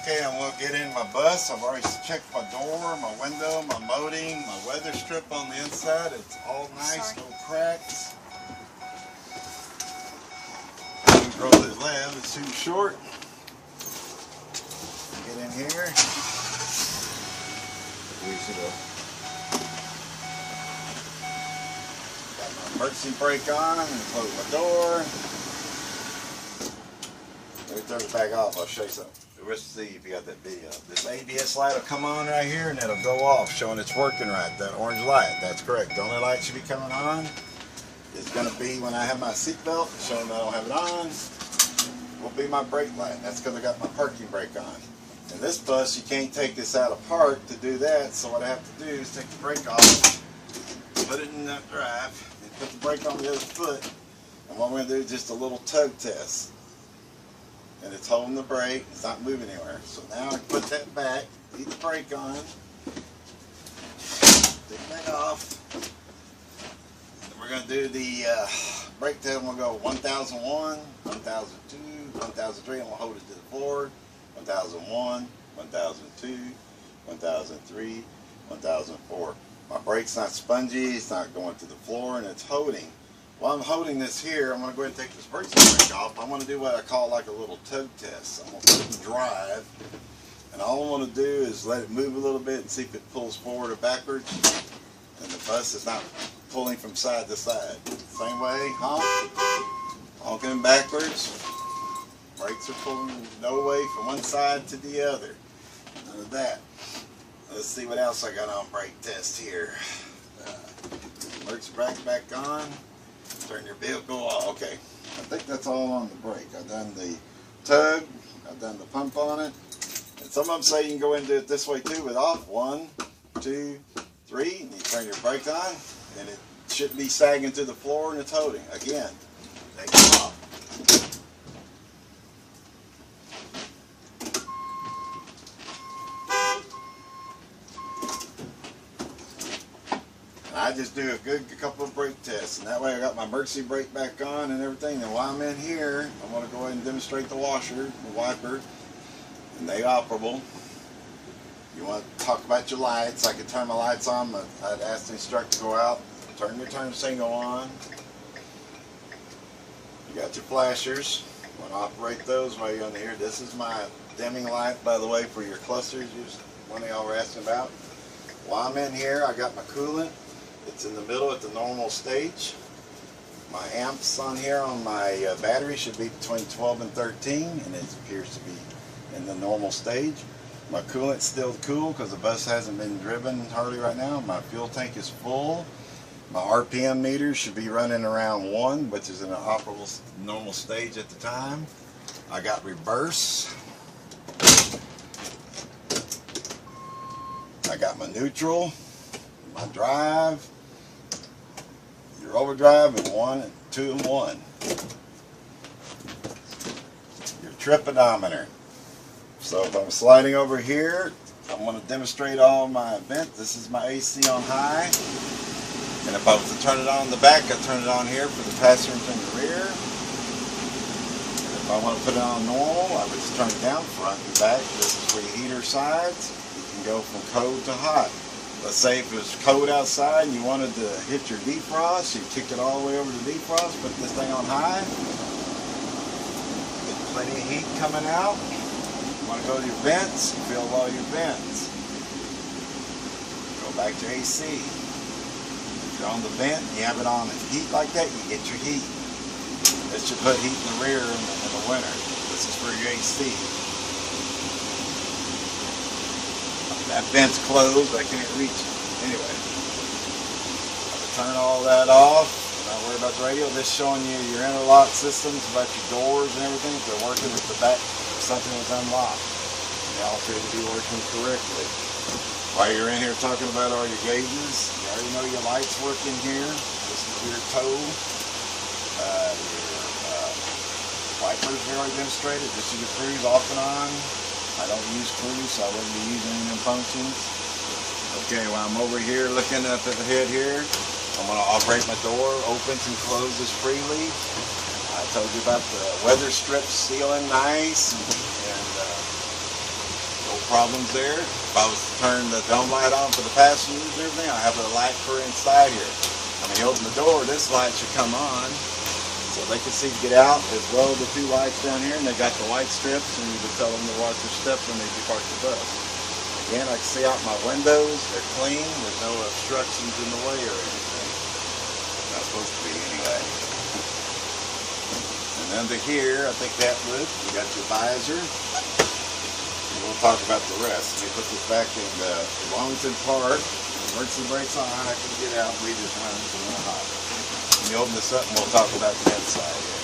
Okay, I'm going to get in my bus. I've already checked my door, my window, my molding, my weather strip on the inside. It's all nice, no cracks. Control this lab, it's too short. Get in here. Got my emergency brake on and close my door. Let me turn it back off, I'll show you something. Let's see if you got that video. This ABS light will come on right here and it'll go off showing it's working right. That orange light, that's correct. The only light should be coming on is going to be when I have my seatbelt showing that I don't have it on. Will be my brake light. That's because I got my parking brake on. In this bus, you can't take this out of park to do that, so what I have to do is take the brake off, put it in that drive, and put the brake on the other foot, and what we're going to do is just a little tug test. And it's holding the brake, it's not moving anywhere. So now I put that back, leave the brake on, take that off, and we're going to do the brake test. We'll go 1001, 1002, 1003, and we'll hold it to the floor. 1001, 1002, 1003, 1004. My brake's not spongy, it's not going to the floor, and it's holding. While I'm holding this here, I'm going to go ahead and take this brake off. I'm going to do what I call like a little tug test. I'm going to put it in drive, and all I want to do is let it move a little bit and see if it pulls forward or backwards. And the bus is not pulling from side to side. Same way, honk, honking backwards. Brakes are pulling no way from one side to the other. None of that. Let's see what else I got on brake test here. Emergency brake back on. Turn your vehicle off. Okay, I think that's all on the brake. I've done the tug, I've done the pump on it. And some of them say you can go and do it this way too with off. 1, 2, 3, and you turn your brake on, and it shouldn't be sagging to the floor and it's holding. Again, take it off. I just do a couple of brake tests, and that way I got my emergency brake back on and everything. And while I'm in here, I'm going to go ahead and demonstrate the washer, the wiper, and they operable. You want to talk about your lights, I could turn my lights on, but I'd ask the instructor to go out, turn your turn signal on. You got your flashers. You want to operate those while you're under here. This is my dimming light, by the way, for your clusters. One of y'all were asking about. While I'm in here, I got my coolant. It's in the middle at the normal stage. My amps on here on my battery should be between 12 and 13, and it appears to be in the normal stage. My coolant's still cool because the bus hasn't been driven hardly right now. My fuel tank is full. My RPM meter should be running around 1, which is in an operable normal stage at the time. I got reverse. I got my neutral, my drive, your overdrive, and 1 and 2 and 1. Your trip odometer. So if I'm sliding over here, I'm going to demonstrate all my vent. This is my AC on high. And if I was to turn it on in the back, I turn it on here for the passengers in the rear. And if I want to put it on normal, I would just turn it down front and back. This is for your heater sides. You can go from cold to hot. Let's say if it was cold outside and you wanted to hit your defrost, you kick it all the way over to defrost, put this thing on high. Get plenty of heat coming out. You want to go to your vents, fill all your vents. Go back to AC. If you're on the vent and you have it on heat like that, you get your heat. This should put heat in the rear in the winter. This is for your AC. That vent's closed, I can't reach it. Anyway, I'll turn all that off. Not worry about the radio. This showing you your interlock systems, about your doors and everything. If they're working with the back, if something was unlocked, they all appear to be working correctly. While you're in here talking about all your gauges, you already know your lights work in here. This is your tow. Your wipers are already demonstrated. This is your cruise off and on. I don't use cruise, so I wouldn't be using any of them functions. Okay, while I'm over here looking up at the head here, I'm going to operate my door, opens and closes freely. I told you about the weather strips sealing nice, and problems there. If I was to turn the dome light on for the passengers and everything, I have a light for inside here. When you open the door, this light should come on so they can see to get out, as well as the two lights down here, and they got the white strips, and you just tell them to watch their steps when they depart the bus. Again, I can see out my windows, they're clean, there's no obstructions in the way or anything. Not supposed to be anyway. And under here, I think that would, you got your visor. And we'll talk about the rest. Let me put this back in, as long as it's in park, emergency brakes on, I can get out and leave this running so it's not hot. When you open this up, and we'll talk about the inside here.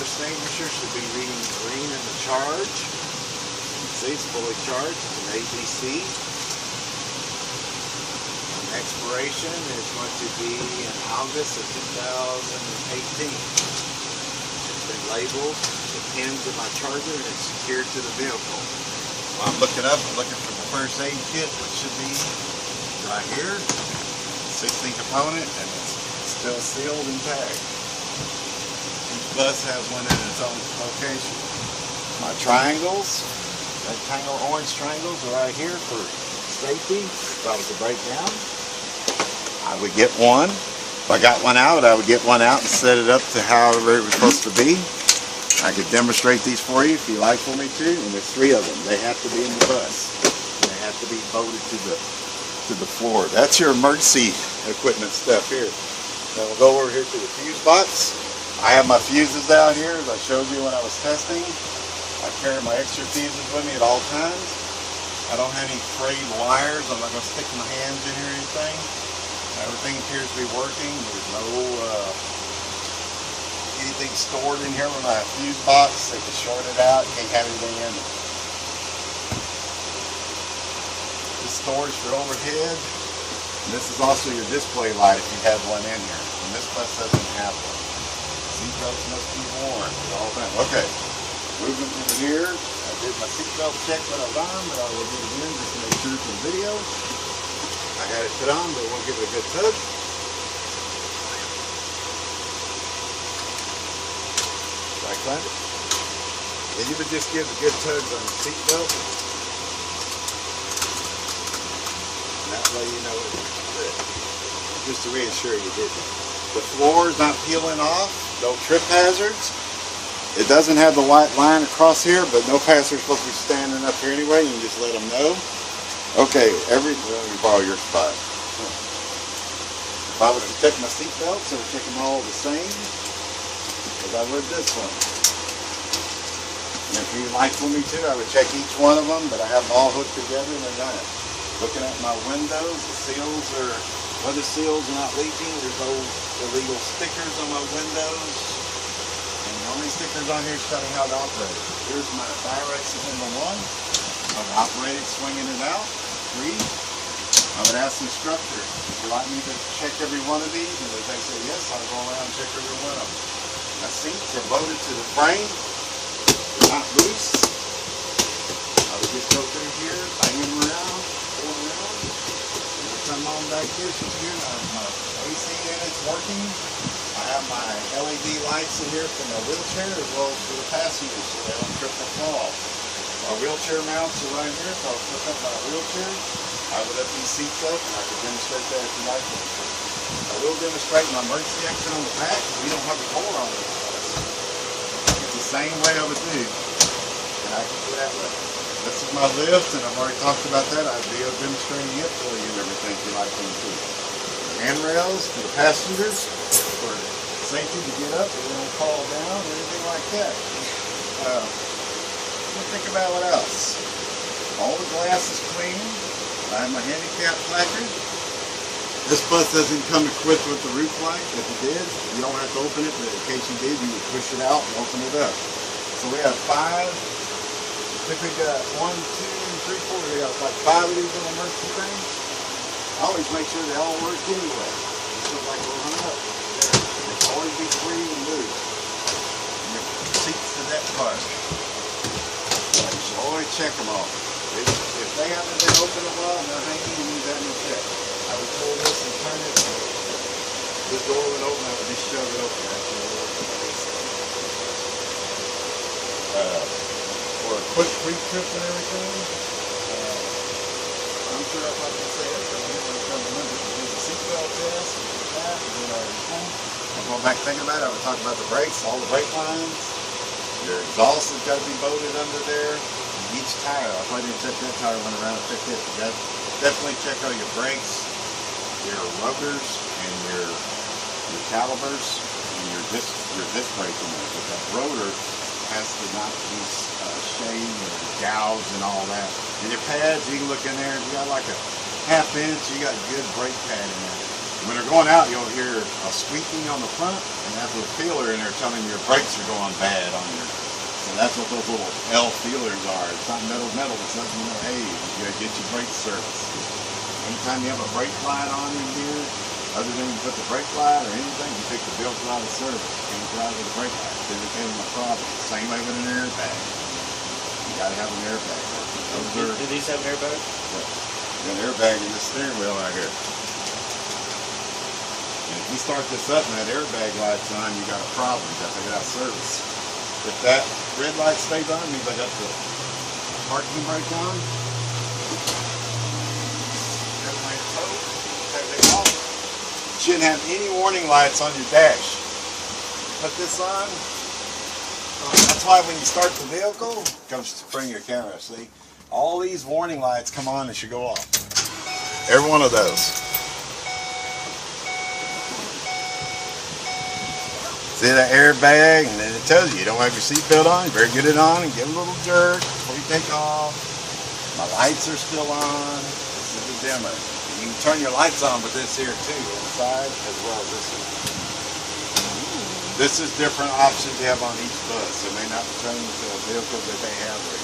The extinguisher should be reading green in the charge. See, it's fully charged. It's an ABC. Expiration is going to be in August of 2018. It's been labeled. The pins in my charger, and it's secured to the vehicle. While I'm looking up, I'm looking for the first aid kit, which should be right here. 16 component, and it's still sealed and tagged. Each bus has one in its own location. My triangles. Rectangle orange triangles are right here for safety. If I was to break down, I would get one. If I got one out, I would get one out and set it up to however it was supposed to be. I could demonstrate these for you if you like for me to. And there's 3 of them. They have to be in the bus. They have to be bolted to the floor. That's your emergency equipment stuff here. Then we'll go over here to the fuse box. I have my fuses out here, as I showed you when I was testing. I carry my extra fuses with me at all times. I don't have any frayed wires. I'm not going to stick my hands in here or anything. Everything appears to be working. There's no anything stored in here with my fuse box. They can short it out. Can't have anything in it. This storage for overhead. And this is also your display light if you have one in here. And this bus doesn't have one. Seatbelts must be worn at all times. Okay. Moving over here, I did my seatbelt check when I was on, but I will do it again just to make sure for the video. I got it put on, but we'll give it a good tug. Like that. And you would just give a good tug on the seatbelt. And that way you know it's good. Just to reassure you didn't. The floor is not peeling off, no trip hazards. It doesn't have the white line across here, but no passenger's supposed to be standing up here anyway. You can just let them know. Okay, let me borrow your spot. If I was to check my seat belts, I would check them all the same as I would this one. And if you'd like for me to, I would check each one of them, but I have them all hooked together and they're done. Looking at my windows, the seals are, weather seals are not leaking. There's no illegal stickers on my windows. The only stickers on here is telling how to operate. Here's my fire exit number 1. I've operated swinging it out. 3. I would ask the instructor, would you like me to check every one of these? And if they say yes, I'll go around and check every one of them. My seats are bolted to the frame. They're not loose. I would just go through here, bang them around, pull them around. And I come on back here, so here I have my AC units working. I have my LED lights in here for my wheelchair as well as for the passengers so they don't trip or fall. Our wheelchair mounts are right here, so I'll flip up my wheelchair. I would lift these seats up and I can demonstrate that if you like me. I will demonstrate my emergency exit on the back because we don't have a door on this bus. It's the same way I would do. And I can do that way. This is my lift and I've already talked about that. I'd be demonstrating it for you and everything if you like me to. Handrails for the passengers for safety to get up, they don't fall down or anything like that. Think about what else. All the glass is clean. I have my handicap placard. This bus doesn't come equipped with the roof light. If it did, you don't have to open it, but in case you did, you would push it out and open it up. So we have 5. I think we got 1, 2, 3, 4. We got like 5 of these little emergency things. I always make sure they all work anyway. Just look like we're hung up. They can always be free and loose. And your seats to that part. You should always check them all. If they haven't been open a while and they're hanging, you need that in check. I would pull this and turn it. This door would open, I would just shove it open. For quick pre-trip and everything. I'm sure if I can say it, but anybody comes in to do the seatbelt test and do that, and do everything. I'm going back thinking about it. I was talking about the brakes, all the brake lines. Your exhaust has got to be bolted under there. And each tire, I probably didn't check that tire when around and fixed it. You got definitely check all your brakes, your rubbers, and your calipers, and your disc braking there. But that rotor has to not be shaved or gouged and all that. And your pads, you can look in there, you got like a ½ inch, you got good brake pad in there. When they're going out, you'll hear a squeaking on the front, and that's a feeler in there telling you your brakes are going bad on your. So that's what those little L feelers are. It's not metal, it's letting you know, hey, you gotta get your brakes serviced. Anytime you have a brake light on in here, other than you put the brake light or anything, you take the bills out of service. You can't drive with a brake light. It's indicating a problem. Same way with an airbag. You gotta have an airbag. Do these have an airbag? Yeah. You got an airbag in the steering wheel right here. And if you start this up and that airbag light's on, you got a problem. You gotta take it out of service. If that red light stays on, it means I got the parking brake on. Shouldn't have any warning lights on your dash. Put this on. That's why when you start the vehicle, comes to bring your camera, see? All these warning lights come on and should go off. Every one of those. See that airbag, and then it tells you don't have your seatbelt on. You better get it on and give it a little jerk before you take off. My lights are still on. This is the dimmer. You can turn your lights on with this here too, inside as well as this one. This is different options you have on each bus. It may not pertain to a vehicle that they have right